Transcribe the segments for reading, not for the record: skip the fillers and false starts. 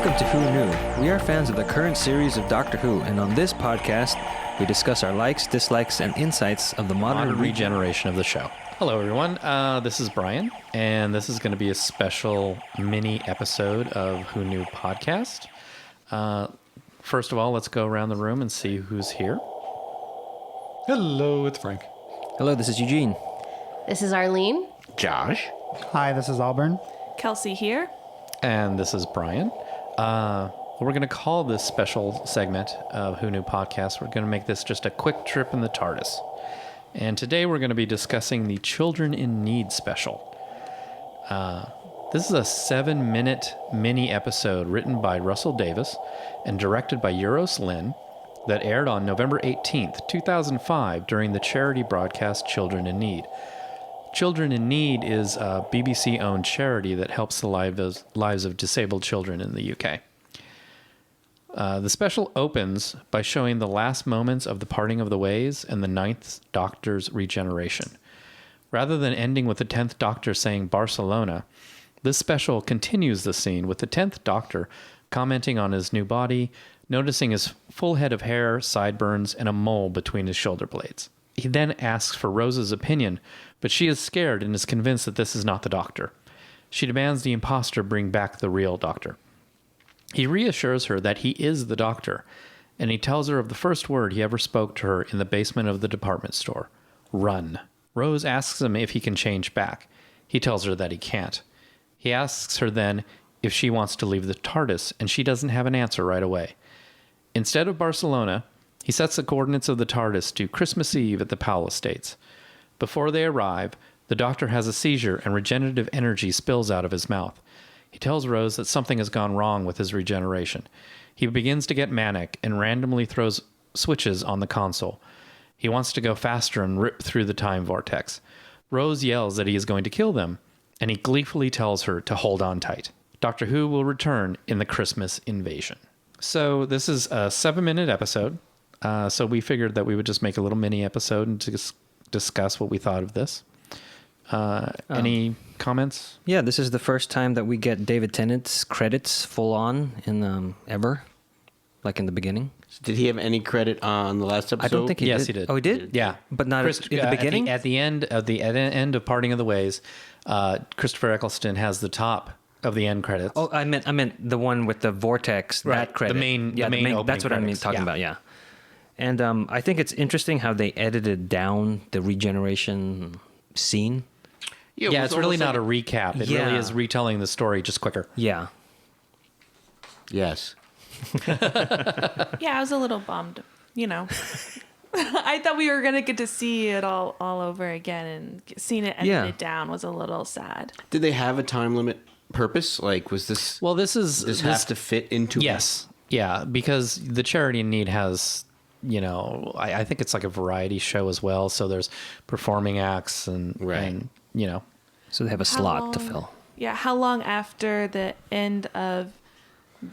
Welcome to Who Knew. We are fans of the current series of Doctor Who, and on this podcast, we discuss our likes, dislikes, and insights of the modern regeneration of the show. Hello, everyone. This is Brian, and this is going to be a special mini episode of Who Knew podcast. First of all, let's go around the room and see who's here. Hello, it's Frank. Hello, this is Eugene. This is Arlene. Josh. Hi, this is Auburn. Kelsey here. And this is Brian. We're going to call this special segment of Who Knew podcast, we're going to make this just a quick trip in the Tardis. And today we're going to be discussing the Children in Need special. This is a 7-minute mini episode written by Russell Davis and directed by Euros Lynn that aired on November 18th, 2005 during the charity broadcast Children in Need. Children in Need is a BBC-owned charity that helps the lives of disabled children in the UK. The special opens by showing the last moments of the parting of the ways and the 9th Doctor's regeneration. Rather than ending with the 10th Doctor saying Barcelona, this special continues the scene with the 10th Doctor commenting on his new body, noticing his full head of hair, sideburns, and a mole between his shoulder blades. He then asks for Rose's opinion, but she is scared and is convinced that this is not the Doctor. She demands the imposter bring back the real Doctor. He reassures her that he is the Doctor, and he tells her of the first word he ever spoke to her in the basement of the department store. Run. Rose asks him if he can change back. He tells her that he can't. He asks her then if she wants to leave the TARDIS, and she doesn't have an answer right away. Instead of Barcelona, he sets the coordinates of the TARDIS to Christmas Eve at the Powell Estates. Before they arrive, the Doctor has a seizure and regenerative energy spills out of his mouth. He tells Rose that something has gone wrong with his regeneration. He begins to get manic and randomly throws switches on the console. He wants to go faster and rip through the time vortex. Rose yells that he is going to kill them, and he gleefully tells her to hold on tight. Doctor Who will return in the Christmas Invasion. So this is a 7-minute episode. So we figured that we would just make a little mini episode and just discuss what we thought of this. Any comments? Yeah, this is the first time that we get David Tennant's credits full on in ever, like in the beginning. Did he have any credit on the last episode? I don't think he did. Yes, he did. Oh, he did? Yeah. But not in the beginning? At the end of Parting of the Ways, Christopher Eccleston has the top of the end credits. Oh, I meant the one with the vortex, Right, that credit. the main that's what I mean credits. talking Yeah. about, yeah. And I think it's interesting how they edited down the regeneration scene. Yeah, it's really not a recap. It really is retelling the story just quicker. Yeah. Yes. Yeah, I was a little bummed, I thought we were going to get to see it all over again, and seeing it edited down was a little sad. Did they have a time limit purpose? Like, was this... Well, this has to fit into... Yes. Yeah, because the Charity in Need has... I think it's like a variety show as well. So there's performing acts and So they have a slot to fill. Yeah, how long after the end of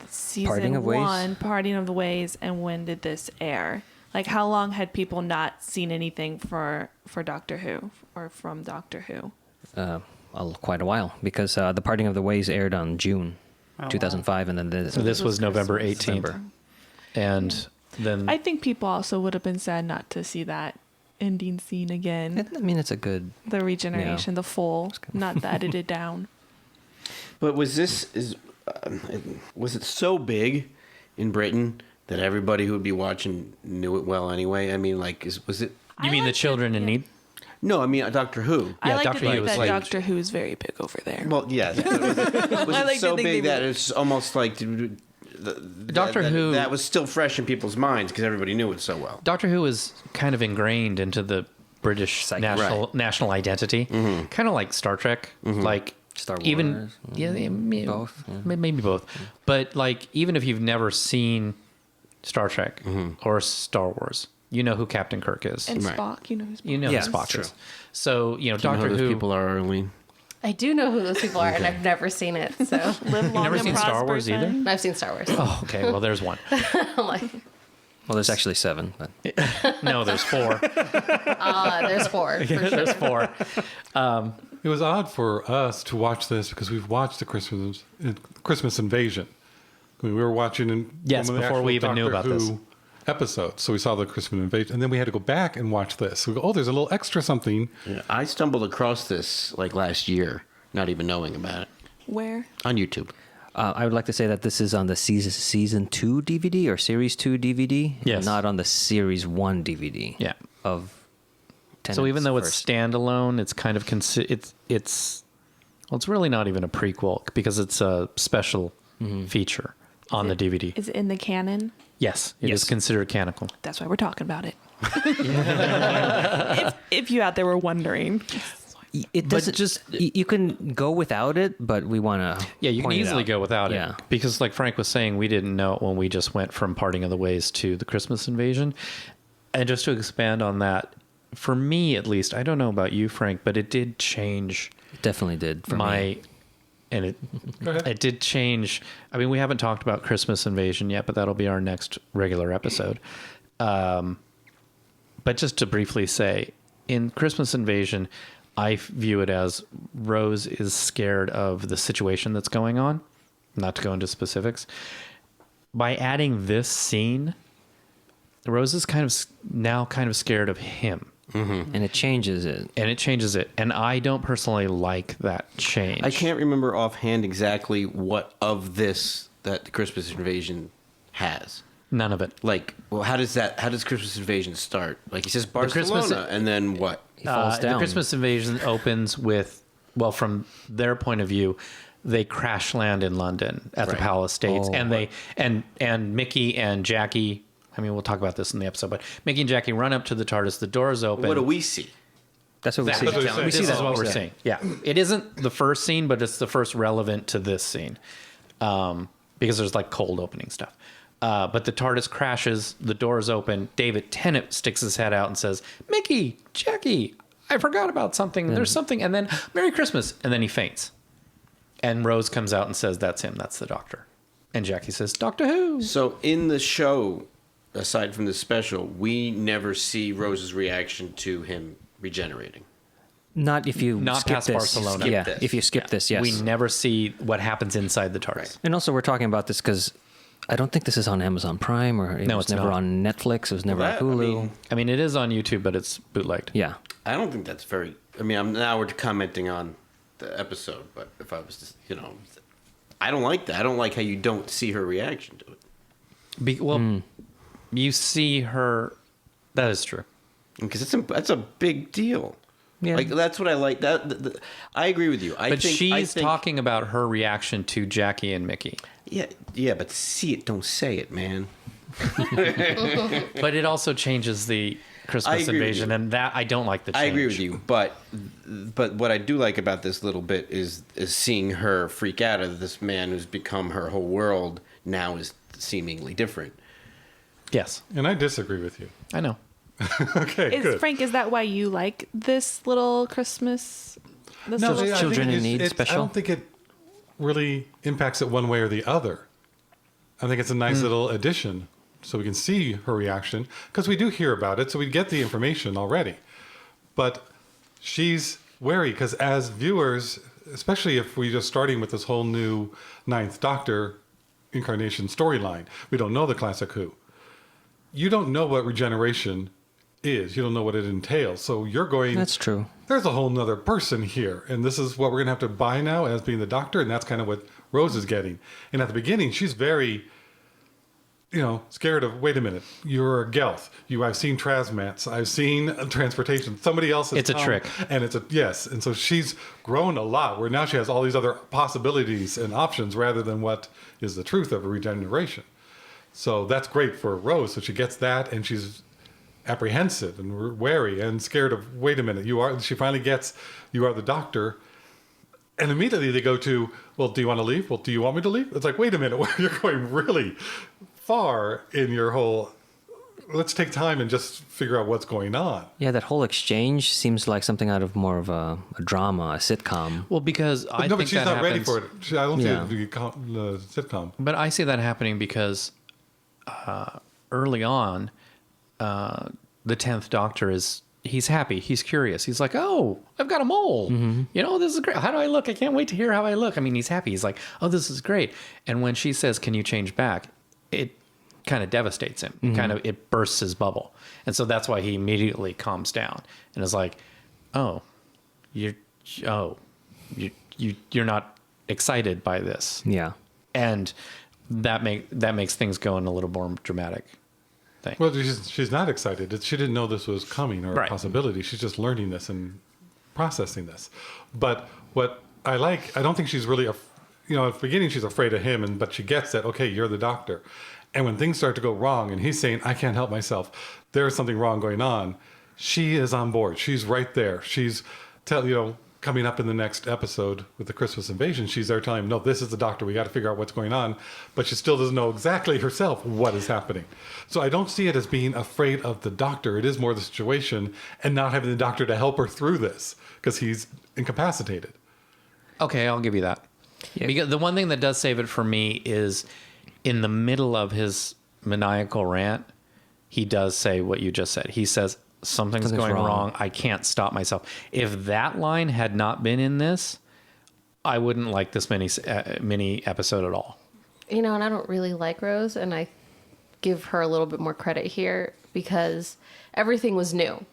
season Parting of Ways? 1, Parting of the Ways, and when did this air? Like, how long had people not seen anything for Doctor Who or from Doctor Who? Quite a while, because the Parting of the Ways aired on June 2005, and then this was November 18th. December. And then I think people also would have been sad not to see that ending scene again. I mean, it's a good... The regeneration, the full, not the edited down. But was it so big in Britain that everybody who would be watching knew it well anyway? I mean, like, was it... You mean the Children in Need? No, I mean Doctor Who. I like Doctor to think Who that was Doctor Who is very big over there. Well, yes. Was I it like so to think big they that would- it's almost like... Doctor Who... That was still fresh in people's minds because everybody knew it so well. Doctor Who is kind of ingrained into the British national identity. Mm-hmm. Kind of like Star Trek. Mm-hmm. Like Star Wars. Even, both. Yeah. Maybe both. But like, even if you've never seen Star Trek or Star Wars, you know who Captain Kirk is. And Spock, who Spock You know who Spock is. So, Doctor Who... Who... people are, Arlene? I do know who those people are, and I've never seen it. So Live long never and seen Star prosper, Wars either? son. I've seen Star Wars. Oh, okay. Well, there's one. I'm like, Well, there's actually 7. But... No, there's 4. there's 4. For sure. There's 4. It was odd for us to watch this because we've watched the Christmas Invasion. I mean, we were watching Yes, one of the before we actual even knew Doctor about Who this. episodes. So we saw the Christmas Invasion, and then we had to go back and watch this. We go, oh, there's a little extra something. Yeah, I stumbled across this like last year, not even knowing about it, Where? on YouTube. I would like to say that this is on the season 2 DVD or series 2 DVD, Yes. not on the series 1 DVD. Yeah. Of So even Tennant's though it's first. standalone, it's kind of it's really not even a prequel because it's a special feature on the DVD. Is it in the canon? Yes, it is Yes. considered canonical. That's why we're talking about it. if you out there were wondering. It doesn't just you can go without it, but we want to. Yeah, you can easily go without Yeah. it because, like Frank was saying, we didn't know it when we just went from Parting of the Ways to the Christmas Invasion. And just to expand on that, for me at least, I don't know about you, Frank, but it did change It definitely did for me. and Go ahead. it did change. I mean, we haven't talked about Christmas Invasion yet, but that'll be our next regular episode. But just to briefly say, in Christmas Invasion, I view it as Rose is scared of the situation that's going on. Not to go into specifics. By adding this scene, Rose is kind of scared of him. And it changes it. And it changes it. And I don't personally like that change. I can't remember offhand exactly what of this that the Christmas Invasion has. None of it. Like, well, how does Christmas Invasion start? Like, he says Barcelona, Christmas- and then what? He falls down. The Christmas Invasion opens with, well, from their point of view, they crash land in London at the Right. Palace Estates, Oh. and they and Mickey and Jackie. I mean, we'll talk about this in the episode, but Mickey and Jackie run up to the TARDIS. The doors open. What do we see? That's what we That- see. That's what you're saying. We see this that. is what We we're see that. seeing. Yeah, it isn't the first scene, but it's the first relevant to this scene, because there's like cold opening stuff. But the TARDIS crashes, the doors open. David Tennant sticks his head out and says, "Mickey, Jackie, I forgot about something. There's something." And then, "Merry Christmas," and then he faints. And Rose comes out and says, "That's him. That's the Doctor." And Jackie says, "Doctor Who?" So in the show, aside from the special, we never see Rose's reaction to him regenerating. Not if you Not skip past this. Barcelona. Yeah, Skip this. if you skip this, yes. We never see what happens inside the TARDIS. Right. And also, we're talking about this because I don't think this is on Amazon Prime or it No, was it's never not. on Netflix. It was never That- on I Hulu. mean, I mean, it is on YouTube, but it's bootlegged. Yeah. I don't think that's very. I mean, now we're commenting on the episode, but if I was to, I don't like that. I don't like how you don't see her reaction to it. You see her. That is true. Because that's a big deal. Yeah. Like that's what I like. I agree with you. But she's talking about her reaction to Jackie and Mickey. Yeah, but see it, don't say it, man. But it also changes the I Christmas agree with Invasion, you. and that I don't like the change. I agree with you, but what I do like about this little bit is seeing her freak out of this man who's become her whole world now is seemingly different. Yes, And I disagree with you. I know. Okay, good. Frank, is that why you like this little Christmas? This No, little I think Children in it's- Need I special? don't think it really impacts it one way or the other. I think it's a nice little addition so we can see her reaction because we do hear about it, so we get the information already. But she's wary because as viewers, especially if we're just starting with this whole new Ninth Doctor incarnation storyline, we don't know the classic Who. You don't know what regeneration is. You don't know what it entails. So you're going... That's true. There's a whole nother person here, and this is what we're gonna have to buy now as being the Doctor, and that's kind of what Rose is getting. And at the beginning, she's very, scared of. Wait a minute, you're a Gelth. I've seen Trasmats. I've seen transportation. Somebody else has It's a come, trick. and it's a yes. And so she's grown a lot. Where now she has all these other possibilities and options rather than what is the truth of regeneration. So that's great for Rose. So she gets that, and she's apprehensive and wary and scared of. Wait a minute, She finally gets you are the Doctor, and immediately they go to, well, do you want to leave? Well, do you want me to leave? It's like, wait a minute, you're going really far in your whole. Let's take time and just figure out what's going on. Yeah, that whole exchange seems like something out of more of a drama, a sitcom. Well, because I No, think but she's that not ready happens- for it. I don't Yeah. see it the sitcom. But I see that happening because early on, the 10th Doctor is he's happy. He's curious. He's like, oh, I've got a mole. You know, this is great. How do I look? I can't wait to hear how I look. I mean, he's happy. He's like, oh, this is great. And when she says, can you change back? It kind of devastates him. It bursts his bubble. And so that's why he immediately calms down and is like, oh, you're not excited by this. Yeah. And that makes things go in a little more dramatic thing. Well, she's not excited. She didn't know this was coming or Right. a possibility. She's just learning this and processing this. But what I like, I don't think she's really, at the beginning she's afraid of him, but she gets that, okay, you're the doctor. And when things start to go wrong and he's saying, I can't help myself, there's something wrong going on, she is on board. She's right there. She's, coming up in the next episode with the Christmas invasion, she's there telling him, no, this is the doctor. We got to figure out what's going on. But she still doesn't know exactly herself what is happening. So I don't see it as being afraid of the doctor. It is more the situation and not having the doctor to help her through this because he's incapacitated. Okay, I'll give you that. Yeah. Because the one thing that does save it for me is in the middle of his maniacal rant, he does say what you just said. He says, something's going wrong. I can't stop myself. If that line had not been in this, I wouldn't like this mini episode at all. And I don't really like Rose, and I give her a little bit more credit here because everything was new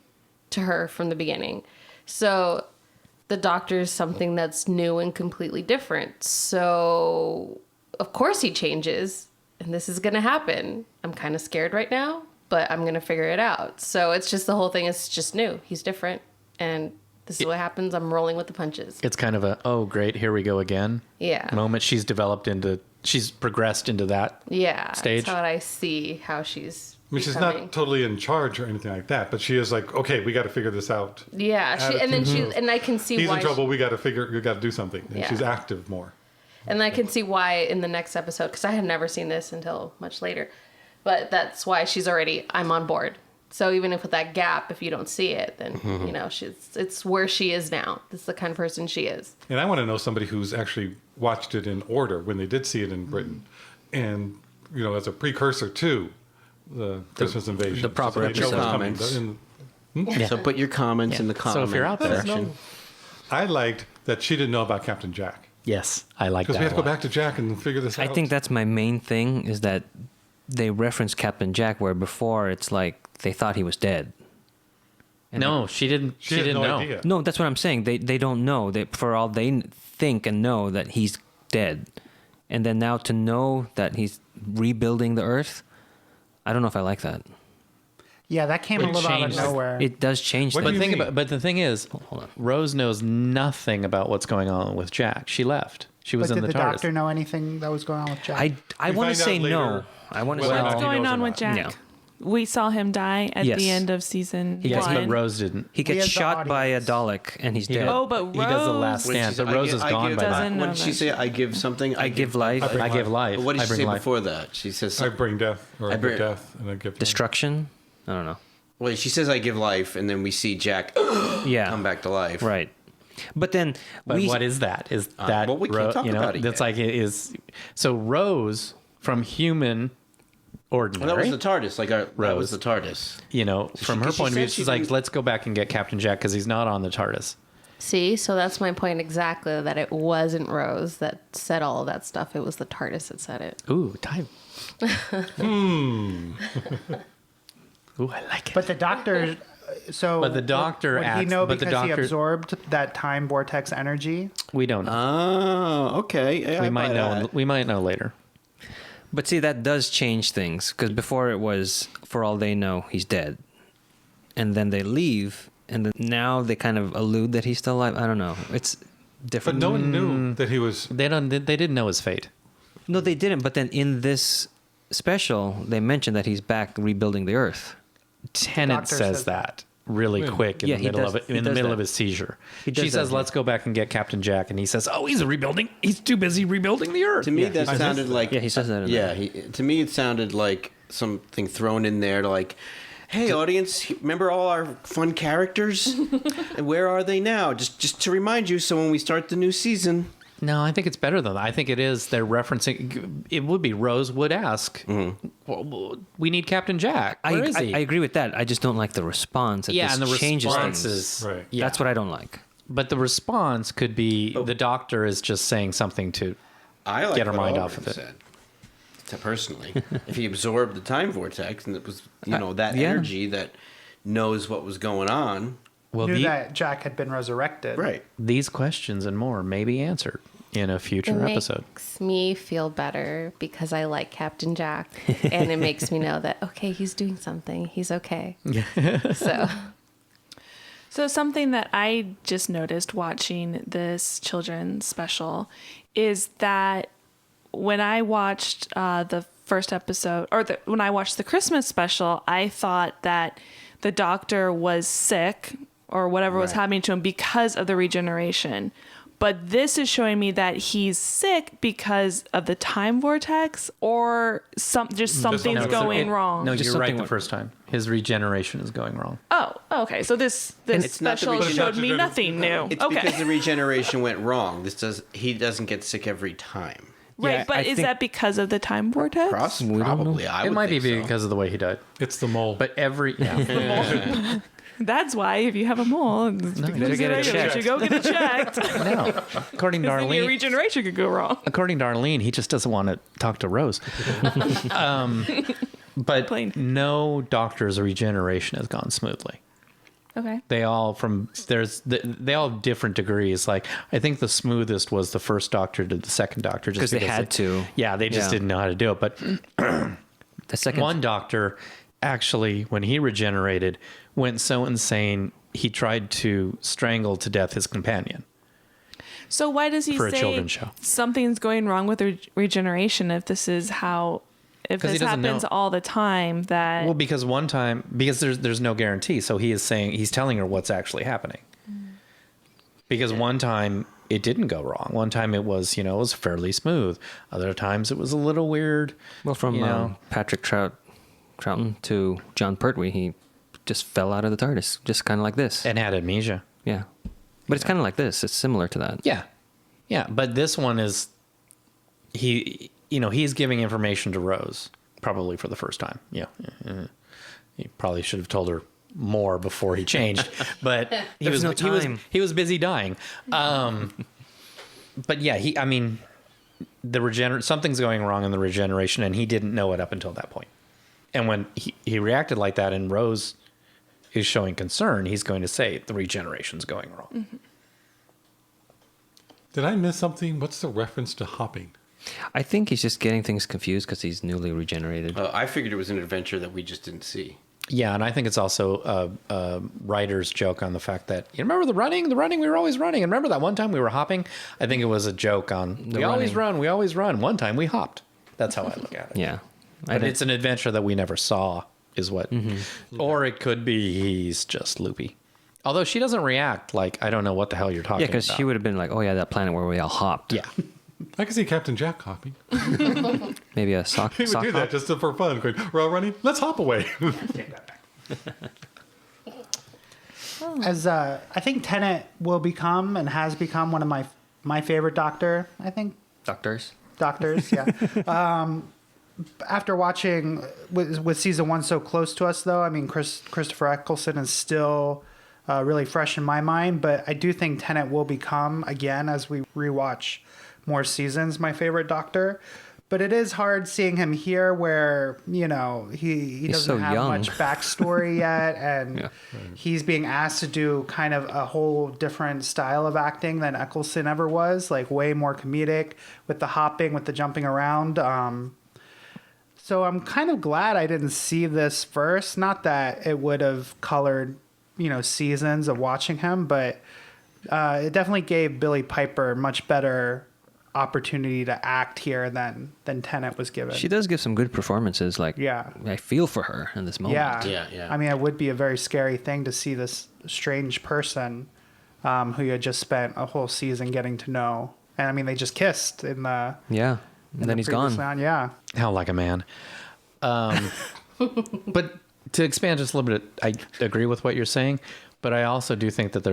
to her from the beginning. So the doctor is something that's new and completely different. So of course he changes, and this is going to happen. I'm kind of scared right now, but I'm going to figure it out. So it's just the whole thing is just new. He's different, and this is what happens. I'm rolling with the punches. It's kind of a, oh, great, here we go again moment. She's progressed into that stage. That's how I see how she's She's becoming. not totally in charge or anything like that, but she is like, okay, we got to figure this out. Yeah, and I can see He's why in trouble. We got to do something. And Yeah. she's active more. And I can see why in the next episode, because I had never seen this until much later. But that's why she's already, I'm on board. So even if with that gap, if you don't see it, then, it's where she is now. This is the kind of person she is. And I want to know somebody who's actually watched it in order when they did see it in Britain. And, as a precursor to the Christmas invasion. the proper they know episode. what's coming. So put your comments in the comment So if you're out there, section. I liked that she didn't know about Captain Jack. yes, I like that. Because we have to a go lot. back to Jack and figure this out. I think that's my main thing is that they reference Captain Jack where before it's like they thought he was dead. And No, she didn't. She had didn't no know. idea. No, that's what I'm saying. They don't know. For all they think and know that he's dead. And then now to know that he's rebuilding the earth, I don't know if I like that. Yeah, that came a little out of changed. nowhere. It does change What do things. you mean? But the thing is, Hold on. Rose knows nothing about what's going on with Jack. She left. She was But in did the the TARDIS. doctor know anything that was going on with Jack? I We want to find say out no. later I want to whether say or not What's he going knows on or with not. Jack? Yeah. We saw him die at Yes. the end of season Yes, one. but Rose didn't. he We gets as the shot by a audience. Dalek and he's dead. Oh, but He does the last Rose- stand. When But she Rose said, is I gone give- by Doesn't then. know What did she that. say? I give something. I give life, I give life. What did I she bring say life. before that? She says. I bring death or I bring- give death and I give life. destruction. I don't know. Well, she says I give life, and then we see Jack Yeah, come back to life. right. But then But what is that? Is that well, we can't talk about it That's yet. like it is. So Rose from human ordinary. Well, that was the TARDIS. That was Rose. the TARDIS. From her because she point of view, said she she's like, didn't- let's go back and get Captain Jack because he's not on the TARDIS. See, so that's my point exactly, that it wasn't Rose that said all of that stuff. It was the TARDIS that said it. Ooh, time. Ooh, I like it. But the doctor. So, But the doctor would he acts- know but the because he doctor- absorbed that time vortex energy? we don't know. Oh, okay. Yeah, we I might buy know. that. We might know later. But see, that does change things because before it was, for all they know, he's dead, and then they leave, and then now they kind of allude that he's still alive. I don't know. It's But different. no one knew that he was. They don't. They didn't know his fate. No, they didn't. But then in this special, they mentioned that he's back rebuilding the earth. Tennant doctor says says- that really When? quick in Yeah, the he middle does- of it. he In the does middle that. of his seizure, He does she that, says, yeah. "Let's go back and get Captain Jack," and he says, "Oh, he's rebuilding. He's too busy rebuilding the earth." To me, Yeah, that he sounded says- like. Yeah, he says that in Yeah, there. to me, it sounded like something thrown in there to like. Hey, audience! Remember all our fun characters? And where are they now? Just to remind you, so when we start the new season, No, I think it's better than that. I think it is. They're referencing. It would be Rose would ask. Well, we need Captain Jack. Where is he? I agree with that. I just don't like the response. That Yeah, this and the changes response things. is Right. Yeah. That's what I don't like. But the response could be the doctor is just saying something to I like get her what mind Oberyn off of it. said, personally, if he absorbed the time vortex and it was that yeah. energy that knows what was going on, Well, Knew that Jack had been resurrected. right? these questions and more may be answered in a future It episode. makes me feel better because I like Captain Jack, and it makes me know that okay, he's doing something. He's okay. So something that I just noticed watching this children's special is that when I watched the first episode, or when I watched the Christmas special, I thought that the doctor was sick or whatever was happening to him because of the regeneration. But this is showing me that he's sick because of the time vortex, or something's something- going wrong. No, Just you're right something the with- first time. His regeneration is going wrong. Oh, okay. So this it's not the special regeneration. showed me nothing new. It's Okay. because the regeneration went wrong. He doesn't get sick every time. Right, Yeah, but I is think- that because of the time vortex? Probably. I It would might be think so. because of the way he died. It's the mole. But every That's why if you have a mole, you better get it checked. You go get it checked. no, according to Then your Arlene, regeneration could go wrong. according to Arlene, he just doesn't want to talk to Rose. But Plain. no doctor's regeneration has gone smoothly. Okay. They all they all have different degrees. Like I think the smoothest was the first doctor to the second doctor, just 'Cause they had to. Yeah, they just Yeah. didn't know how to do it. But The second one doctor actually, when he regenerated, went so insane he tried to strangle to death his companion. So why does he For a say children's show. something's going wrong with regeneration if this is if 'Cause he this doesn't happens know. all the time? That Well, because there's no guarantee, so he's telling her what's actually happening. Because one time it didn't go wrong. One time it was fairly smooth. Other times it was a little weird. Well, from Patrick Troughton to John Pertwee, he just fell out of the TARDIS, just kind of like this. And had amnesia. Yeah. But it's kind of like this. It's similar to that. Yeah. Yeah, but this one is he's giving information to Rose probably for the first time. Yeah. He probably should have told her more before he changed, but he There's was no time. he was busy dying. But yeah, something's going wrong in the regeneration and he didn't know it up until that point. And when he reacted like that and Rose is showing concern, he's going to say the regeneration's going wrong. Mm-hmm. Did I miss something? What's the reference to hopping? I think he's just getting things confused because he's newly regenerated. I figured it was an adventure that we just didn't see. Yeah, and I think it's also a writer's joke on the fact that, you remember the running, we were always running. And remember that one time we were hopping? I think it was a joke on, we always run. One time we hopped. That's how I look at it. Yeah. But it's an adventure that we never saw, is what. Mm-hmm. Or it could be he's just loopy. Although she doesn't react like, I don't know what the hell you're talking Yeah, about. because she would have been like, oh, yeah, that planet where we all hopped. Yeah. I can see Captain Jack hopping. Maybe a sock, He would sock do hop. that just for fun. Going, we're all running. Let's hop away. As I think Tennant will become and has become one of my favorite Doctor. I think Doctors. Doctors. Yeah. After watching with season 1 so close to us, though, I mean, Christopher Eccleston is still really fresh in my mind, but I do think Tennant will become, again, as we rewatch more seasons, my favorite Doctor. But it is hard seeing him here where, he doesn't so have young. much backstory yet, and Yeah. he's being asked to do kind of a whole different style of acting than Eccleston ever was, like way more comedic with the hopping, with the jumping around. So I'm kind of glad I didn't see this first. Not that it would have colored, seasons of watching him, but it definitely gave Billie Piper much better opportunity to act here than Tennant was given. She does give some good performances. Like, Yeah. I feel for her in this moment. Yeah. Yeah. I mean, it would be a very scary thing to see this strange person who you had just spent a whole season getting to know. And I mean, they just kissed in the. Yeah. And then he's gone. Yeah. How like a man. But to expand just a little bit, I agree with what you're saying, but I also do think that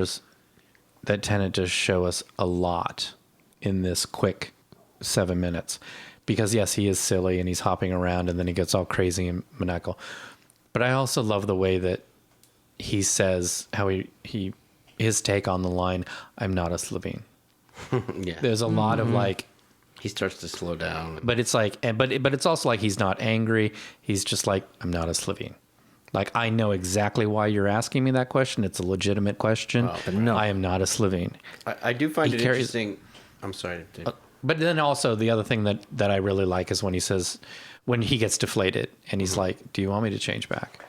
that Tennant does show us a lot in this quick 7 minutes. Because yes, he is silly and he's hopping around and then he gets all crazy and maniacal. But I also love the way that he says how he his take on the line, "I'm not a Slovene." Yeah. There's a lot of like, He starts to slow down. but it's like, but it's also like he's not angry. He's just like, "I'm not a Slovene." Like, I know exactly why you're asking me that question. It's a legitimate question. but no. I am not a Slovene. I do find He it carries- interesting. I'm sorry. Dave. But then also the other thing that I really like is when he says, when he gets deflated and he's like, "Do you want me to change back?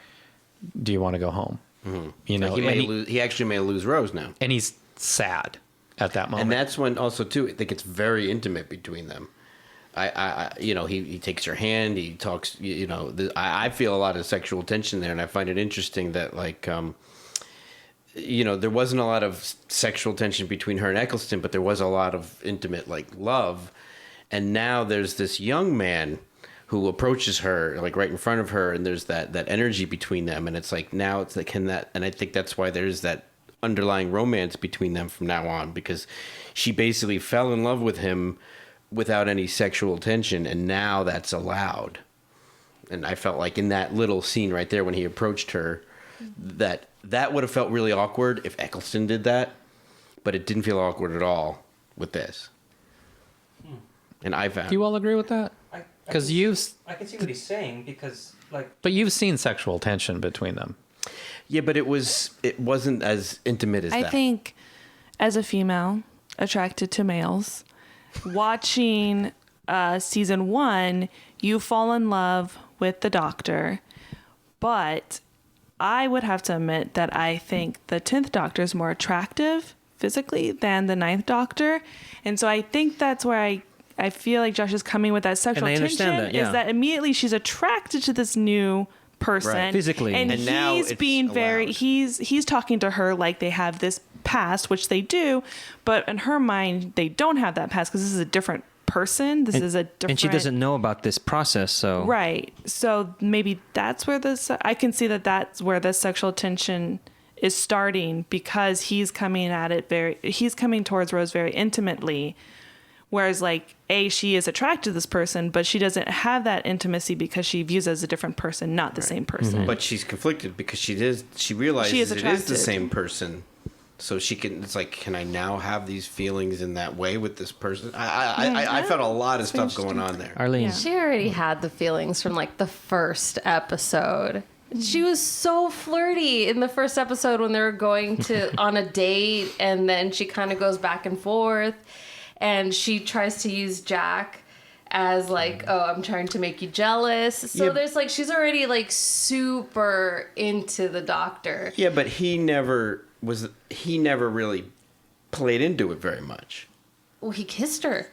Do you want to go home?" You know, he actually may lose Rose now. and he's sad at that moment. And that's when also too it gets very intimate between them. He takes her hand. He talks. I feel a lot of sexual tension there, and I find it interesting that there wasn't a lot of sexual tension between her and Eccleston, but there was a lot of intimate love. And now there's this young man who approaches her right in front of her, and there's that energy between them, and it's like now it's like and I think that's why there's that underlying romance between them from now on, because she basically fell in love with him without any sexual tension, and now that's allowed. And I felt like in that little scene right there when he approached her, that would have felt really awkward if Eccleston did that, but it didn't feel awkward at all with this. And I found. Do you all agree with that? Because I can see what he's saying because but you've seen sexual tension between them. Yeah, but it wasn't as intimate as I that. think as a female attracted to males, watching season 1, you fall in love with the Doctor, but I would have to admit that I think the 10th Doctor is more attractive physically than the 9th Doctor. And so I think that's where I feel like Josh is coming with that sexual And I tension. understand that, yeah. Is that immediately she's attracted to this new person. Right. Physically. And now he's it's being very, allowed. he's talking to her like they have this past, which they do. But in her mind, they don't have that past because this is a different person. This is a different. and she doesn't know about this process, so Right. So maybe that's where I can see that's where the sexual tension is starting, because he's coming towards Rose very intimately. Whereas she is attracted to this person, but she doesn't have that intimacy because she views as a different person, not the same person. But she's conflicted because she realizes She is it is the attracted. same person. So she can. It's like, can I now have these feelings in that way with this person? I felt a lot of stuff going on there. Arlene. Yeah. She already had the feelings from the first episode. She was so flirty in the first episode when they were going on a date, and then she kind of goes back and forth, and she tries to use Jack as I'm trying to make you jealous. So there's she's already super into the Doctor. Yeah, but he never really played into it very much. Well, he kissed her.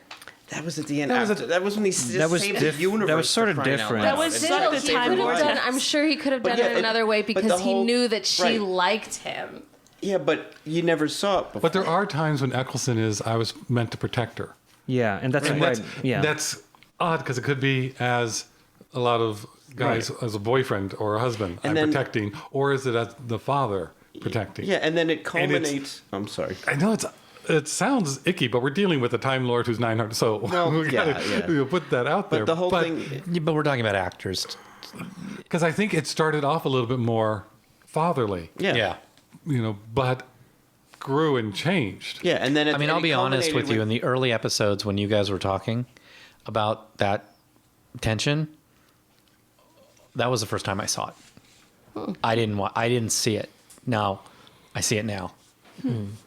That was at the end. That was That was when he saved the universe. that was sort of for crying out different. loud. That was It's such not a the He same time could have vibe. vortex. done. I'm sure he could have But done yeah, it another way but because the he whole- knew that she right. liked him. Yeah, but you never saw it before. But there are times when Eccleston I was meant to protect her. Yeah, and that's And right. Yeah. that's odd because it could be as a lot of guys as a boyfriend or a husband And I'm then- protecting, or is it as the father protecting? yeah, and then it And it's- culminates. I'm sorry. I know it sounds icky, but we're dealing with a Time Lord who's 900, so Well, we gotta yeah. put that out there. But the whole thing. Yeah, but we're talking about actors. because I think it started off a little bit more fatherly, Yeah. but grew and changed. Yeah, and then I mean, I'll be honest with you. In the early episodes, when you guys were talking about that tension, that was the first time I saw it. I didn't see it. Now, I see it now.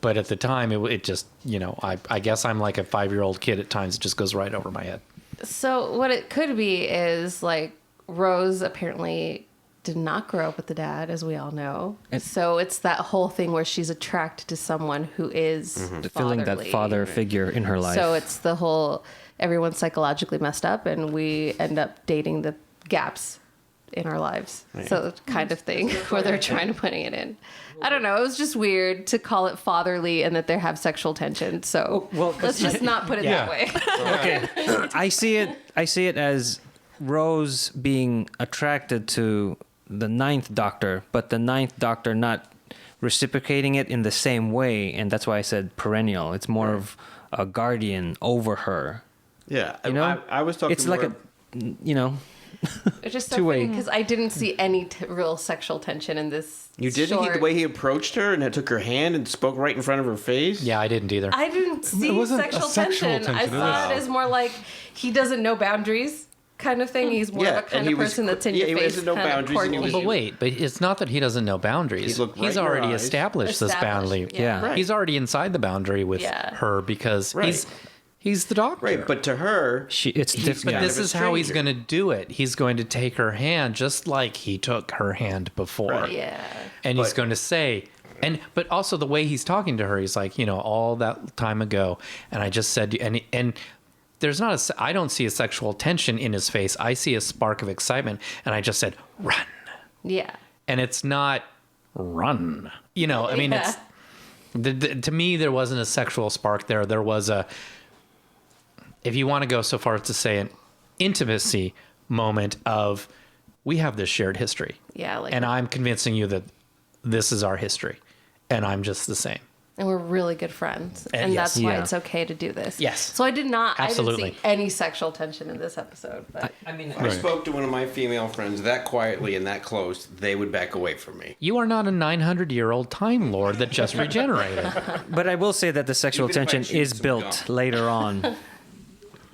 But at the time, it just, I guess I'm like a 5-year-old kid at times. It just goes right over my head. So what it could be is Rose apparently did not grow up with the dad, as we all know. So it's that whole thing where she's attracted to someone who is Feeling that fatherly. father figure in her life. So it's the whole everyone's psychologically messed up, and we end up dating the gaps in our lives. So kind of thing where they're trying to putting it in. I don't know. It was just weird to call it fatherly and that they have sexual tension. So let's just not put it that way. Okay. I see it as Rose being attracted to the 9th Doctor, but the 9th Doctor not reciprocating it in the same way, and that's why I said perennial. It's more of a guardian over her. Yeah, You know, I was talking. It's like more- It's just so Two-way. funny because I didn't see any real sexual tension in this. You didn't? short. The way he approached her and took her hand and spoke right in front of her face? Yeah, I didn't either. I didn't see wasn't a sexual sexual tension. I tension, it saw was- it as more like he doesn't know boundaries kind of thing. He's more Yeah, of a and kind he of was person that's in yeah, your he face. doesn't know kind of boundaries and he was- coordinating. But wait, it's not that he doesn't know boundaries. He looked right He's in her already eyes. established this boundary. Established, yeah. Right. He's already inside the boundary with Yeah. her because Right. he's the doctor. Right, but to her, It's different. But kind this of a is how he's stranger. going to do it. He's going to take her hand just like he took her hand before. Right. Yeah. And he's But- going to say, but also the way he's talking to her, he's like, all that time ago, and I just said, and there's not I don't see a sexual tension in his face. I see a spark of excitement, and I just said, run. Yeah. And it's not run. I mean, Yeah. to me, there wasn't a sexual spark there. There was if you want to go so far as to say an intimacy moment of, we have this shared history. Yeah. Like, And I'm convincing you that this is our history. And I'm just the same. and we're really good friends, and yes. that's why Yeah. it's okay to do this. Yes. So I didn't Absolutely. see any sexual tension in this episode. But I mean, I spoke to one of my female friends that quietly and that close, they would back away from me. You are not a 900-year-old Time Lord that just regenerated. but I will say that the sexual Even if I tension choose is some built gum. later on.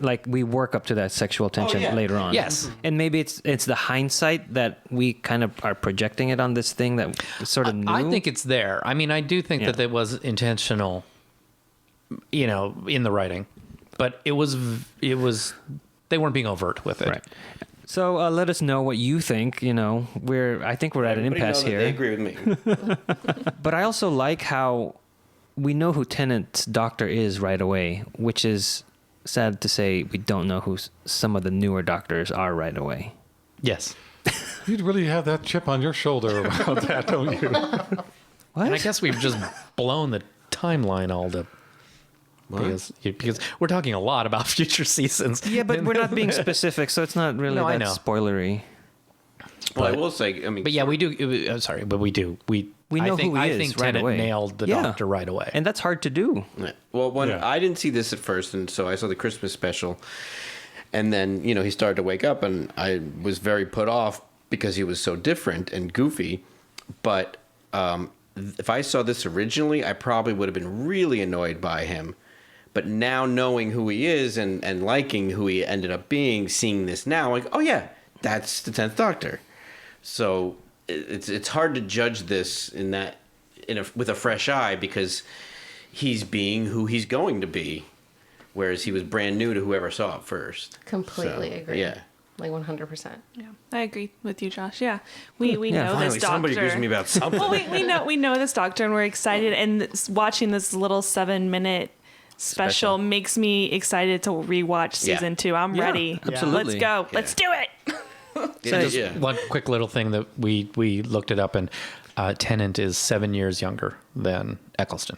Like we work up to that sexual tension yeah. later on. Yes. And maybe it's the hindsight that we kind of are projecting it on this thing that sort of new. I think it's there. I mean, I do think Yeah. that it was intentional, in the writing. But it was they weren't being overt with it. right. So let us know what you think. I think we're at an Everybody impasse know that They here. agree with me. But I also like how we know who Tennant's doctor is right away, which is sad to say we don't know who some of the newer doctors are right away. Yes. You'd really have that chip on your shoulder about that, don't you? What? And I guess we've just blown the timeline all to... Because we're talking a lot about future seasons. Yeah, but we're not being specific, so it's not really No, I that know. spoilery. Well, I will say, I mean, But yeah, we do. Sorry, but we do. We know who he I is think right Tennant away. nailed the Yeah. doctor right away. And that's hard to do. Yeah. Well, when Yeah. I didn't see this at first, and so I saw the Christmas special, and then he started to wake up, and I was very put off because he was so different and goofy. But if I saw this originally, I probably would have been really annoyed by him. But now knowing who he is and liking who he ended up being, seeing this now, like, oh yeah, that's the 10th Doctor. So it's hard to judge this with a fresh eye because he's being who he's going to be, whereas he was brand new to whoever saw it first. completely So, agree. Yeah. Like 100%. Yeah, I agree with you, Josh. Yeah, we know finally, this doctor. Somebody agrees with me about something. Well, we know this doctor, and we're excited. And watching this little 7-minute special makes me excited to rewatch season 2. I'm Yeah, ready. absolutely. Let's go. Let's do it. Yeah. One quick little thing that we looked it up, and Tennant is 7 years younger than Eccleston.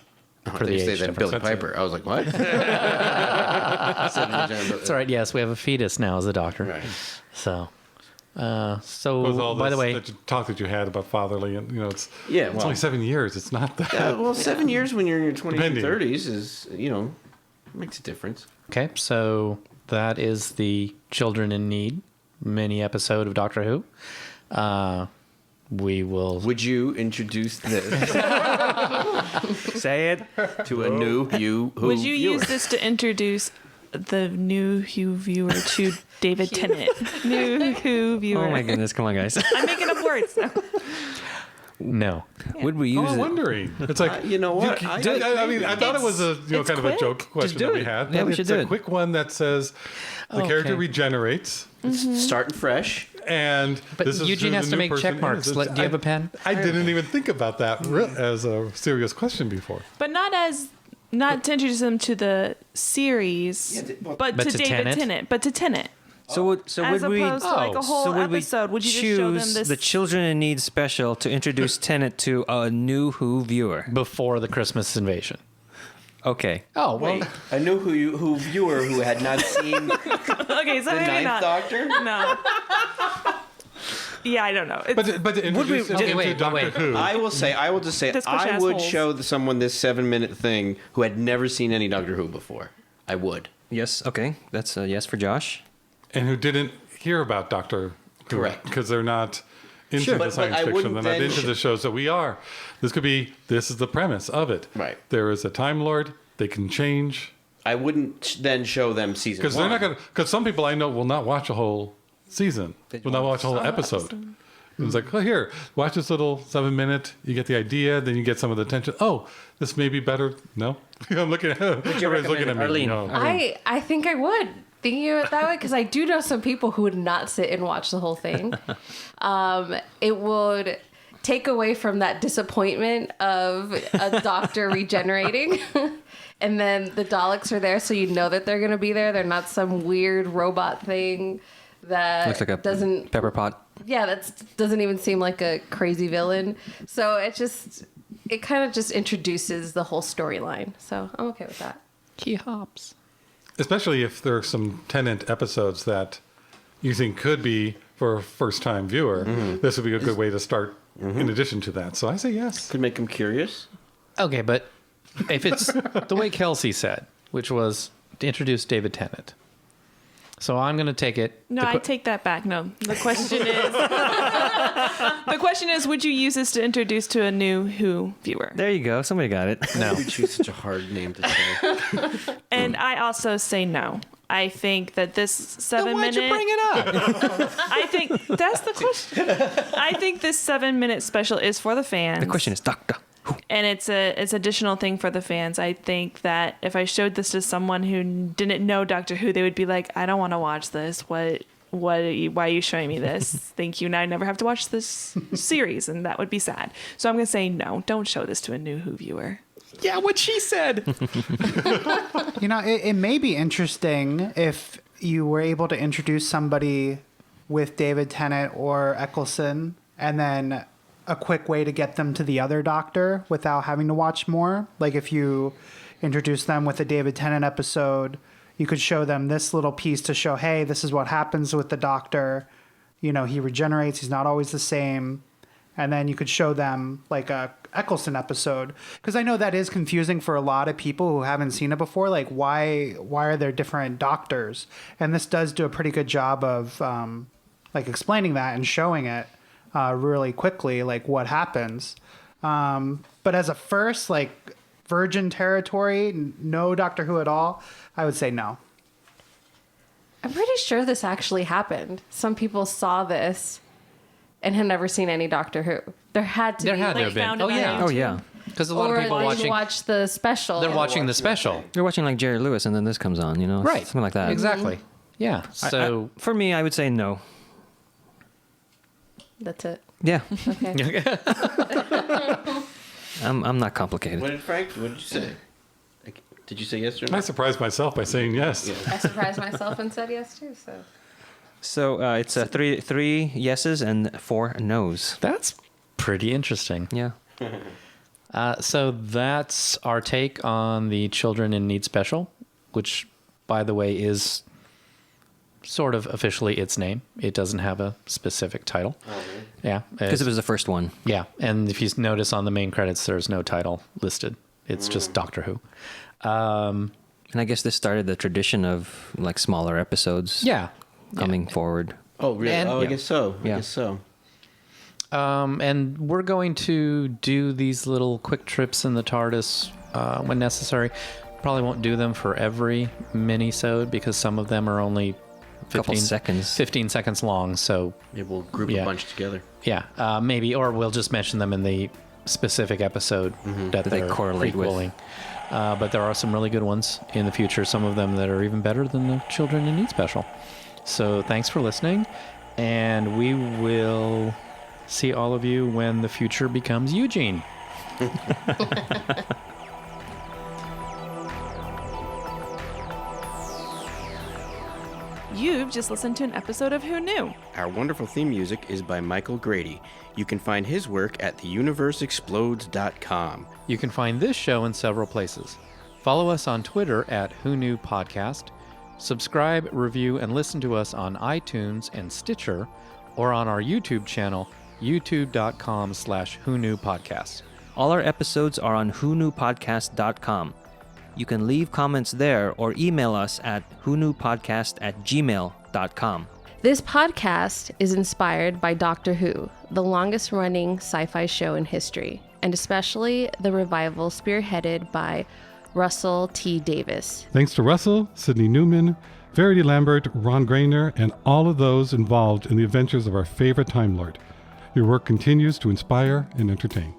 For the say that Billy That's Piper. I was like, what? That's all right. Yes, we have a fetus now as a doctor. Right. So, With all by the this way, talk that you had about fatherly, and it's Yeah, it's well- only 7 years. It's not that. Well, 7 years when you're in your 20s and Depending. 30s is, makes a difference. okay, so that is the Children in Need mini episode of Doctor Who. We will. Would you introduce this Say it. to a new Who Would you viewer? use this to introduce the new Who viewer to David Tennant? New Who viewer. Oh my goodness! Come on, guys. I'm making up words now. No. Would we use I'm it? wondering. It's like you know what? I mean, I thought it was a It's kind of a quick. joke question do that we it. had. Yeah, but we should it's do a it. quick one that says the character Okay. regenerates, Starting fresh. and But this is Eugene who has the to new make person check marks. is. Do you have a pen? I didn't even think about that as a serious question before. But not to introduce them to the series, Yeah, well- but But to to David Tennant? Tennant. But to Tennant. So would As we? opposed to like a whole so would episode. Would you just show them choose this? the Children in Need special to introduce Tennant to a new Who viewer? Before the Christmas invasion. Okay. Oh, well. Wait, a new Who viewer who had not seen Okay, so the maybe Ninth not. Doctor? No. Yeah, I don't know. It's, But to introduce him into wait, Doctor wait. Who. I will just say, This question I has would holes. show someone this 7-minute thing who had never seen any Doctor Who before. I would. Yes. Okay. That's a yes for Josh. and who didn't hear about Doctor Who. Correct. Because they're not into Sure, the but science I fiction. wouldn't They're not then into the shows that we are. This is the premise of it. Right. There is a Time Lord. They can change. I wouldn't then show them season Because one. they're not going to. Because some people I know will not watch a whole season. Will not watch a whole episode. And it's like, oh, here, watch this little 7-minute. You get the idea, then you get some of the tension. Oh, this may be better. No, I'm looking at. Everybody's looking at me. Arlene? No. I think I would, thinking of it that way, because I do know some people who would not sit and watch the whole thing. It would take away from that disappointment of a doctor regenerating. And then the Daleks are there, so you know that they're going to be there. They're not some weird robot thing that Looks like a doesn't. pepper pot. Yeah, that doesn't even seem like a crazy villain. So it kind of just introduces the whole storyline. So I'm okay with that. He hops. Especially if there are some Tennant episodes that you think could be for a first-time viewer. This would be a good way to start. In addition to that, so I say yes. Could make them curious. Okay, but if it's the way Kelsey said, which was to introduce David Tennant. So I'm going to take it. No, I take that back. No, the question is, the question is, would you use this to introduce to a new Who viewer? There you go. Somebody got it. No. We choose such a hard name to say. And I also say no. I think that this 7 Why'd minute. you bring it up? I think that's the question. I think this 7-minute special is for the fans. The question is Doctor Who. And it's additional thing for the fans. I think that if I showed this to someone who didn't know Doctor Who, they would be like, I don't want to watch this. Why are you showing me this? Thank you. Now I never have to watch this series, and that would be sad. So I'm going to say no. Don't show this to a new Who viewer. Yeah, what she said. You know, it may be interesting if you were able to introduce somebody with David Tennant or Eccleston, and then a quick way to get them to the other Doctor without having to watch more. Like if you introduce them with a David Tennant episode, you could show them this little piece to show, hey, this is what happens with the Doctor. You know, he regenerates. He's not always the same. And then you could show them like a Eccleston episode, because I know that is confusing for a lot of people who haven't seen it before. Like, why are there different doctors? And this does do a pretty good job of like explaining that and showing it really quickly, like what happens. But as a first, like virgin territory, no Doctor Who at all, I would say no. I'm pretty sure this actually happened. Some people saw this and had never seen any Doctor Who. There had to There be. had to have been. found it Oh, on yeah. Oh yeah. Because a lot or of people they watching. watch the special. They're watching the special. You're watching like Jerry Lewis, and then this comes on. You know, Right. Something like that. Exactly. Yeah. So. For me, I would say no. That's it. Yeah. Okay. I'm not complicated. What did you say? Did you say yes or no? I surprised myself by saying yes. I surprised myself and said yes too. So it's three yeses and 4 nos. That's pretty interesting. Yeah. So that's our take on the Children in Need special, which, by the way, is sort of officially its name. It doesn't have a specific title. Oh, really? Yeah. Because it was the first one. Yeah. And if you notice on the main credits, there's no title listed. It's just Doctor Who. And I guess this started the tradition of like smaller episodes. Yeah. Coming forward. Oh, really? And- I yeah. guess so. I Yeah. guess so. And we're going to do these little quick trips in the TARDIS when necessary. Probably won't do them for every mini-sode because some of them are only Couple seconds. 15 seconds long. So, Yeah, we'll group Yeah. a bunch together. yeah, maybe. Or we'll just mention them in the specific episode that they they're correlate with. prequeling. But there are some really good ones in the future. Some of them that are even better than the Children in Need special. So thanks for listening. And we will see all of you when the future becomes Eugene. You've just listened to an episode of Who Knew? Our wonderful theme music is by Michael Grady. You can find his work at theuniverseexplodes.com. You can find this show in several places. Follow us on Twitter at Who Knew Podcast. Subscribe, review, and listen to us on iTunes and Stitcher, or on our YouTube channel, youtube.com/whoknewpodcast. All our episodes are on whoknewpodcast.com. You can leave comments there or email us at whoknewpodcast@gmail.com. This podcast is inspired by Doctor Who, the longest running sci-fi show in history, and especially the revival spearheaded by Russell T. Davis. Thanks to Russell, Sidney Newman, Verity Lambert, Ron Grainer, and all of those involved in the adventures of our favorite Time Lord. Your work continues to inspire and entertain.